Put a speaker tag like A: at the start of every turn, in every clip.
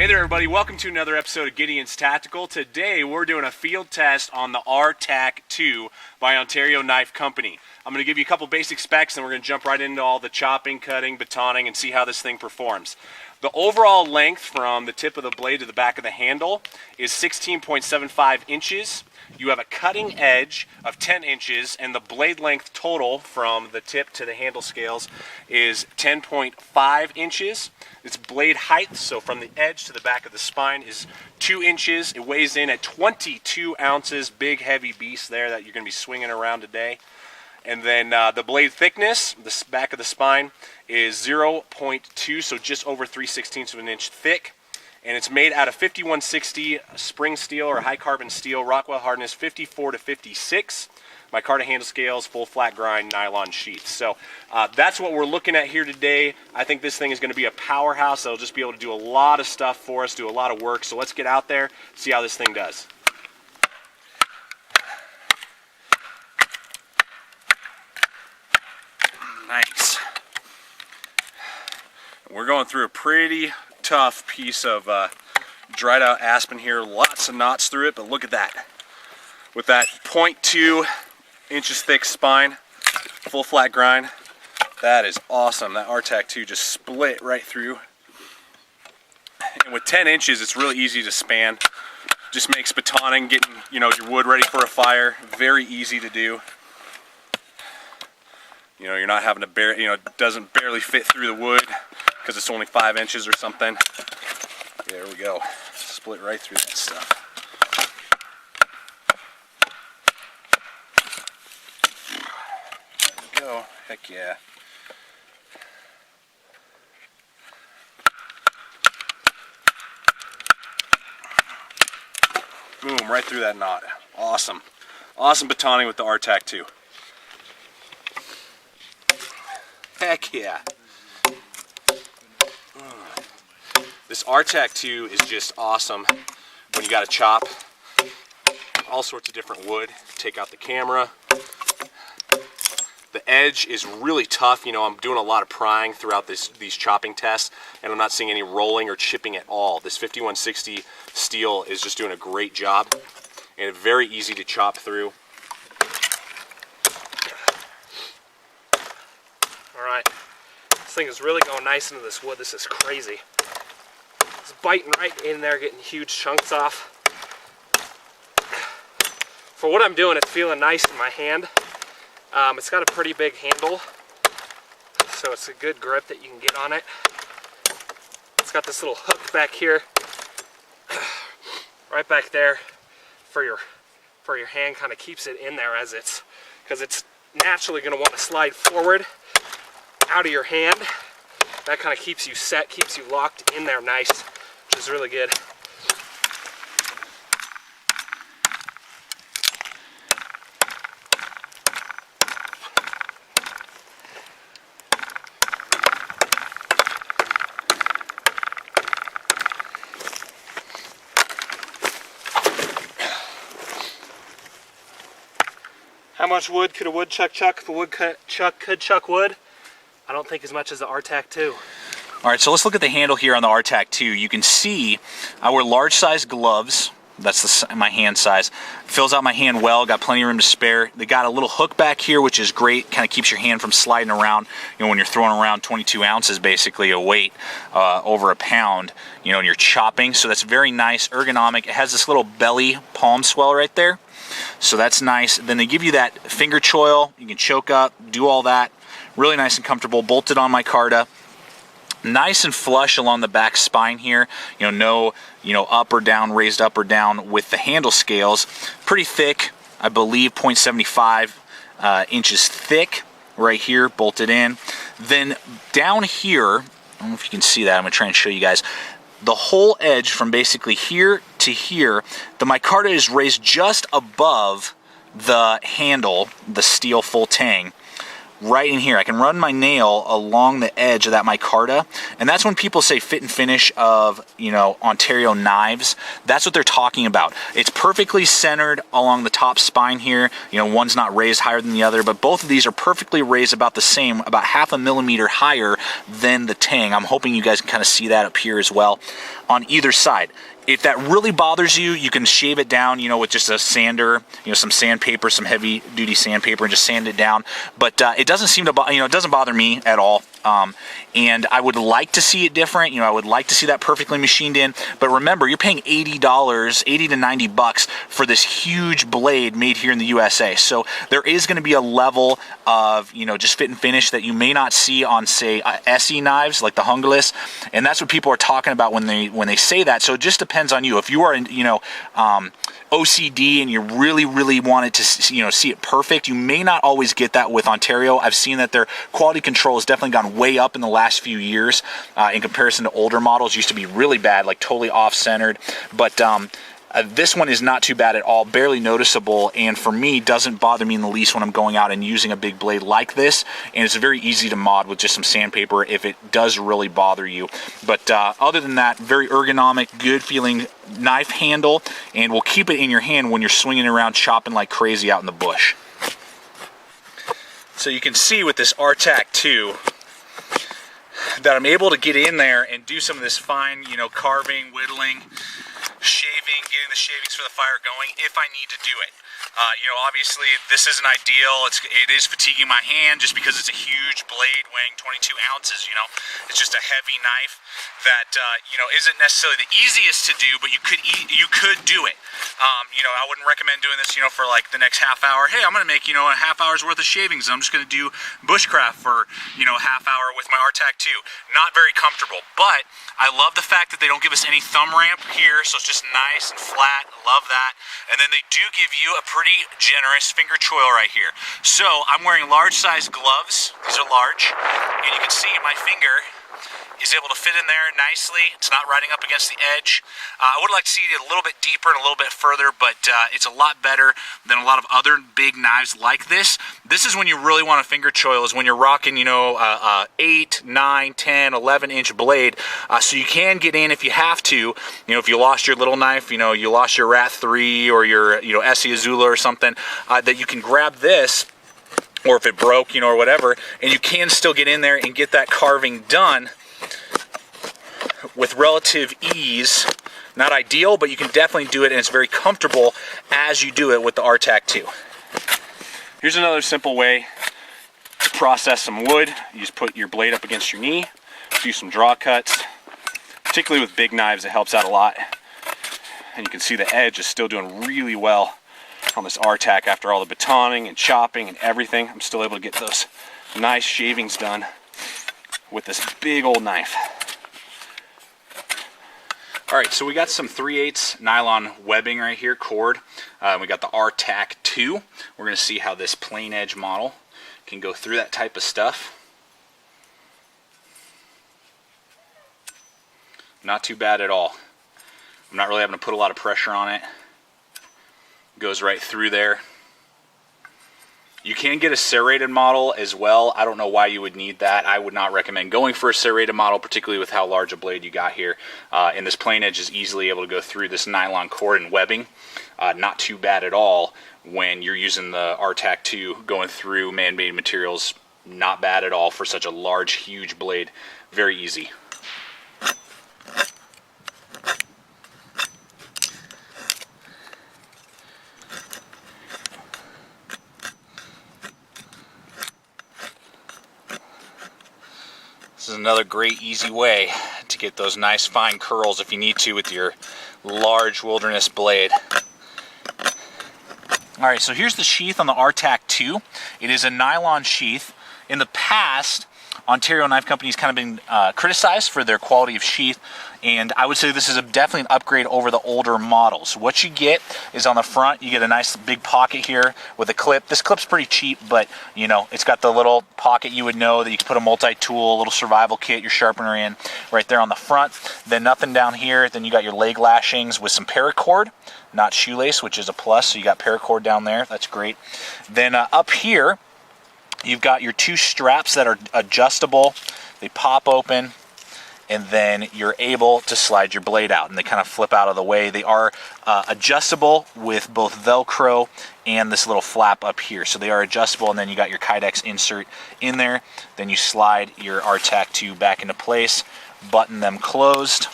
A: Hey there everybody, welcome to another episode of Gideon's Tactical. Today we're doing a field test on the RTAK 2 by Ontario Knife Company. I'm going to give you a couple basic specs and we're going to jump right into all the chopping, cutting, batoning, and see how this thing performs. The overall length from the tip of the blade to the back of the handle is 16.75 inches. You have a cutting edge of 10 inches, and the blade length total from the tip to the handle scales is 10.5 inches. Its blade height, so from the edge to the back of the spine, is 2 inches. It weighs in at 22 ounces, big heavy beast there that you're going to be swinging around today. And then the blade thickness, the back of the spine, is 0.2, so just over 3/16 of an inch thick. And it's made out of 5160 spring steel or high carbon steel, Rockwell hardness 54 to 56. Micarta handle scales, full flat grind, nylon sheath. So that's what we're looking at here today. I think this thing is going to be a powerhouse. That'll just be able to do a lot of stuff for us, do a lot of work. So let's get out there, see how this thing does. Nice. We're going through a pretty tough piece of dried out aspen here, lots of knots through it, but look at that. With that 0.2 inches thick spine, full flat grind, that is awesome. That RTAK 2 just split right through. And with 10 inches, it's really easy to span. Just makes batoning, getting your wood ready for a fire, very easy to do. You're not having to it doesn't barely fit through the wood because it's only 5 inches or something. There we go. Split right through that stuff. There we go. Heck yeah. Boom, right through that knot. Awesome. Awesome batoning with the RTAK 2. Heck yeah. This RTAK 2 is just awesome when you got to chop all sorts of different wood. Take out the camera. The edge is really tough. I'm doing a lot of prying throughout these chopping tests, and I'm not seeing any rolling or chipping at all. This 5160 steel is just doing a great job, and it's very easy to chop through. Alright, this thing is really going nice into this wood. This is crazy. It's biting right in there, getting huge chunks off. For what I'm doing, it's feeling nice in my hand. It's got a pretty big handle, so it's a good grip that you can get on it. It's got this little hook back here, right back there, for your hand. Kind of keeps it in there because it's naturally going to want to slide forward out of your hand. That kind of keeps you set, keeps you locked in there nice, which is really good. How much wood could a woodchuck chuck if a woodchuck could chuck wood? I don't think as much as the RTAK 2. All right, so let's look at the handle here on the RTAK 2. You can see I wear large size gloves. That's my hand size. Fills out my hand well, got plenty of room to spare. They got a little hook back here, which is great. Kind of keeps your hand from sliding around, when you're throwing around 22 ounces, basically a weight over a pound, and you're chopping. So that's very nice, ergonomic. It has this little belly palm swell right there. So that's nice. Then they give you that finger choil. You can choke up, do all that. Really nice and comfortable. Bolted on micarta. Nice and flush along the back spine here. No up or down, raised up or down with the handle scales. Pretty thick, I believe 0.75 inches thick right here, bolted in. Then down here, I don't know if you can see that. I'm going to try and show you guys. The whole edge from basically here to here, the micarta is raised just above the handle, the steel full tang.
B: right in here. I can run my nail along the edge of that micarta, and that's when people say fit and finish of, you know, Ontario knives. That's what they're talking about. It's perfectly centered along the top spine here. You know, one's not raised higher than the other, but both of these are perfectly raised about the same, about 0.5 millimeter higher than the tang. I'm hoping you guys can kind of see that up here as well on either side. If that really bothers you, you can shave it down, you know, with just a sander, you know, some sandpaper, some heavy duty sandpaper, and just sand it down. But it doesn't seem to, you know, it doesn't bother me at all. And I would like to see it different. You know, I would like to see that perfectly machined in. But remember, you're paying $80, $80 to $90 for this huge blade made here in the USA. So there is going to be a level of, you know, just fit and finish that you may not see on, say, SE knives like the Hungerless. And that's what people are talking about when they say that. So it just depends on you. If you are, you know, OCD and you really want it to, you know, see it perfect, you may not always get that with Ontario. I've seen that their quality control has definitely gone way up in the last few years in comparison to older models. Used to be really bad, like totally off-centered, but this one is not too bad at all, barely noticeable, and for me doesn't bother me in the least when I'm going out and using a big blade like this. And it's very easy to mod with just some sandpaper if it does really bother you. But other than that, very ergonomic, good feeling knife handle, and will keep it in your hand when you're swinging around chopping like crazy out in the bush. So you can see with this RTAK 2 that I'm able to get in there and do some of this fine, you know, carving, whittling, shaving, getting the shavings for the fire going if I need to do it. You know, obviously this isn't ideal. It is fatiguing my hand just because it's a huge blade weighing 22 ounces, you know. It's just a heavy knife that, you know, isn't necessarily the easiest to do, but you could do it. You know, I wouldn't recommend doing this, you know, for like the next half hour. Hey, I'm going to make, you know, a half hour's worth of shavings. I'm just going to do bushcraft for, you know, a half hour with my RTAK 2. Not very comfortable, but I love the fact that they don't give us any thumb ramp here, so it's just nice and flat. Love that. And then they do give you a pretty generous finger choil right here. So I'm wearing large size gloves. These are large, and you can see my finger is able to fit in there nicely. It's not riding up against the edge. I would like to see it a little bit deeper and a little bit further, but it's a lot better than a lot of other big knives like this. This is when you really want a finger choil, is when you're rocking, you know, 8, 9, 10, 11-inch blade. So you can get in if you have to. You know, if you lost your little knife, you know, you lost your Rat 3 or your, you know, SE Azula or something, that you can grab this, or if it broke, you know, or whatever, and you can still get in there and get that carving done with relative ease. Not ideal, but you can definitely do it, and it's very comfortable as you do it with the RTAK 2.
A: Here's another simple way to process some wood. You just put your blade up against your knee, do some draw cuts. Particularly with big knives, it helps out a lot. And you can see the edge is still doing really well on this RTAK after all the batoning and chopping and everything. I'm still able to get those nice shavings done with this big old knife. Alright, so we got some 3/8 nylon webbing right here, cord. We got the RTAK 2. We're going to see how this plain edge model can go through that type of stuff. Not too bad at all. I'm not really having to put a lot of pressure on it. Goes right through there. You can get a serrated model as well. I don't know why you would need that. I would not recommend going for a serrated model, particularly with how large a blade you got here. And this plain edge is easily able to go through this nylon cord and webbing. Not too bad at all when you're using the RTAK 2 going through man-made materials. Not bad at all for such a large, huge blade. Very easy. This is another great easy way to get those nice fine curls if you need to with your large wilderness blade. Alright, so here's the sheath on the RTAK 2. It is a nylon sheath. In the past, Ontario Knife Company has kind of been criticized for their quality of sheath, and I would say this is definitely an upgrade over the older models. What you get is on the front, you get a nice big pocket here with a clip. This clip's pretty cheap, but you know, it's got the little pocket you would know that you can put a multi-tool, a little survival kit, your sharpener in right there on the front. Then nothing down here. Then you got your leg lashings with some paracord, not shoelace, which is a plus, so you got paracord down there. That's great. Then up here,
B: You've got your two straps that are adjustable. They pop open, and then you're able to slide your blade out, and they kind of flip out of the way. They are adjustable with both Velcro and this little flap up here. So they are adjustable, and then you got your Kydex insert in there. Then you slide your RTAK 2 back into place, button them closed.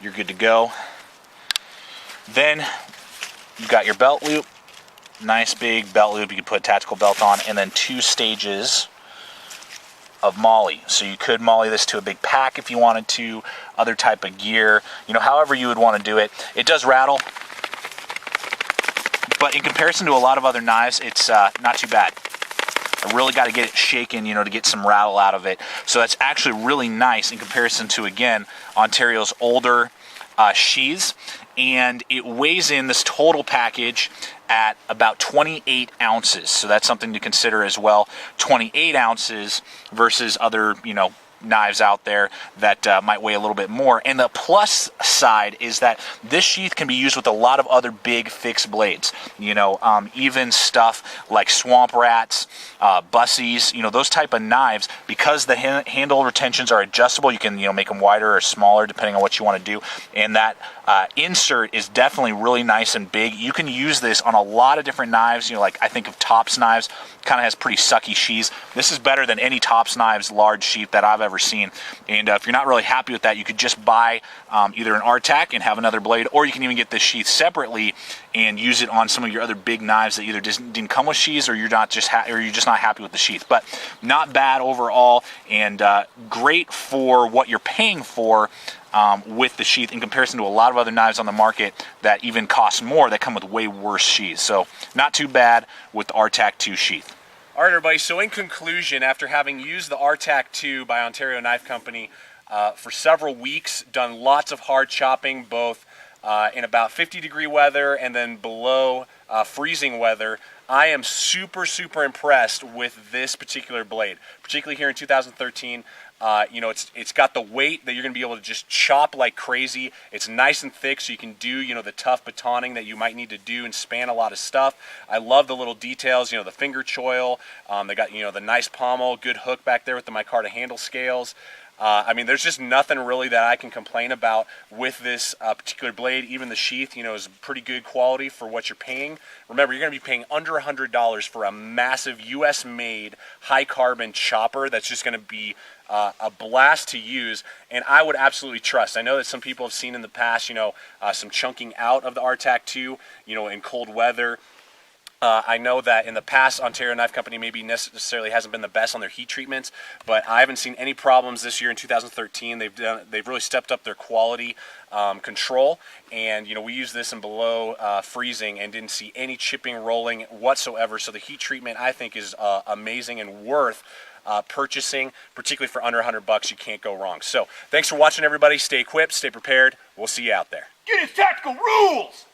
B: You're good to go. Then you've got your belt loop. Nice big belt loop. You can put a tactical belt on, and then 2 stages of molly. So you could molly this to a big pack if you wanted to, other type of gear, you know, however you would want to do it. It does rattle, but in comparison to a lot of other knives, it's not too bad. I really got to get it shaken, you know, to get some rattle out of it. So that's actually really nice in comparison to, again, Ontario's older sheaths. And it weighs in this total package at about 28 ounces. So that's something to consider as well. 28 ounces versus other, you know, knives out there that might weigh a little bit more. And the plus side is that this sheath can be used with a lot of other big fixed blades, you know, even stuff like swamp rats, bussies, you know, those type of knives. Because the handle retentions are adjustable, you can, you know, make them wider or smaller depending on what you want to do. And that insert is definitely really nice and big. You can use this on a lot of different knives. You know, like I think of Tops knives, kind of has pretty sucky sheaths. This is better than any Tops knives large sheath that I've ever seen. And if you're not really happy with that, you could just buy either an RTAK and have another blade, or you can even get this sheath separately and use it on some of your other big knives that either just didn't come with sheaths, or you're just not happy with the sheath. But not bad overall, and great for what you're paying for with the sheath in comparison to a lot of other knives on the market that even cost more, that come with way worse sheaths. So not too bad with the RTAK 2 sheath.
A: All right, everybody, so in conclusion, after having used the RTAK 2 by Ontario Knife Company for several weeks, done lots of hard chopping, both in about 50-degree weather and then below freezing weather, I am super impressed with this particular blade, particularly here in 2013. You know, it's got the weight that you're going to be able to just chop like crazy. It's nice and thick, so you can do, you know, the tough batoning that you might need to do and span a lot of stuff. I love the little details, you know, the finger choil. They got, you know, the nice pommel, good hook back there with the micarta handle scales. I mean, there's just nothing really that I can complain about with this particular blade. Even the sheath, you know, is pretty good quality for what you're paying. Remember, you're going to be paying under $100 for a massive U.S.-made high-carbon chopper that's just going to be a blast to use, and I would absolutely trust. I know that some people have seen in the past, you know, some chunking out of the RTAK 2, you know, in cold weather. I know that in the past, Ontario Knife Company maybe necessarily hasn't been the best on their heat treatments, but I haven't seen any problems this year in 2013. They've really stepped up their quality control, and you know, we used this in below freezing and didn't see any chipping, rolling whatsoever. So the heat treatment, I think, is amazing and worth purchasing, particularly for under $100. You can't go wrong. So thanks for watching, everybody. Stay equipped, stay prepared. We'll see you out there.
C: Get his tactical rules!